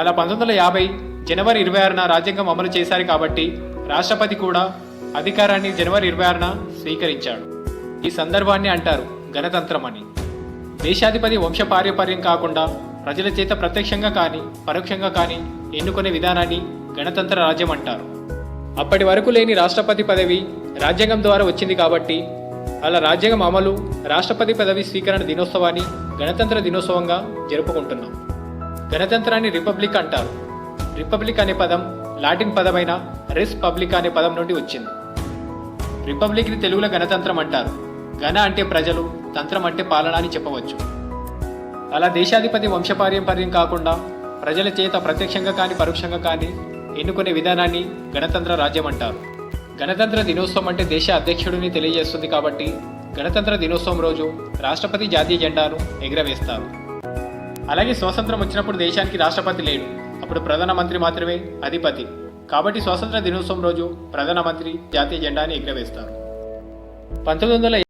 అలా 1950 జనవరి 26న రాజ్యాంగం అమలు చేశారు కాబట్టి రాష్ట్రపతి కూడా అధికారాన్ని జనవరి 26న స్వీకరించాడు. ఈ సందర్భాన్ని అంటారు గణతంత్రం అని. దేశాధిపతి వంశపార్యపర్యం కాకుండా ప్రజల చేత ప్రత్యక్షంగా కానీ పరోక్షంగా కానీ ఎన్నుకునే విధానాన్ని గణతంత్ర రాజ్యం అంటారు. అప్పటి వరకు లేని రాష్ట్రపతి పదవి రాజ్యాంగం ద్వారా వచ్చింది కాబట్టి అలా రాజ్యాంగం అమలు, రాష్ట్రపతి పదవి స్వీకరణ దినోత్సవాన్ని గణతంత్ర దినోత్సవంగా జరుపుకుంటున్నాం. గణతంత్రాన్ని రిపబ్లిక్ అంటారు. రిపబ్లిక్ అనే పదం లాటిన్ పదమైన రెస్ పబ్లిక్ అనే పదం నుండి వచ్చింది. రిపబ్లిక్ని తెలుగులో గణతంత్రం అంటారు. గణ అంటే ప్రజలు, తంత్రం అంటే పాలన అని చెప్పవచ్చు. అలా దేశాధిపతి వంశపార్యపర్యం కాకుండా ప్రజల చేత ప్రత్యక్షంగా కానీ పరోక్షంగా కానీ ఎన్నుకునే విధానాన్ని గణతంత్ర రాజ్యం అంటారు. గణతంత్ర దినోత్సవం అంటే దేశ అధ్యక్షుడిని తెలియజేస్తుంది కాబట్టి గణతంత్ర దినోత్సవం రోజు రాష్ట్రపతి జాతీయ జెండాను ఎగురవేస్తారు. అలాగే స్వాతంత్రం వచ్చినప్పుడు దేశానికి రాష్ట్రపతి లేడు, అప్పుడు ప్రధానమంత్రి మాత్రమే అధిపతి. కాబట్టి స్వాతంత్ర దినోత్సవం రోజు ప్రధానమంత్రి జాతీయ జెండాని ఎగురవేస్తారు. 1950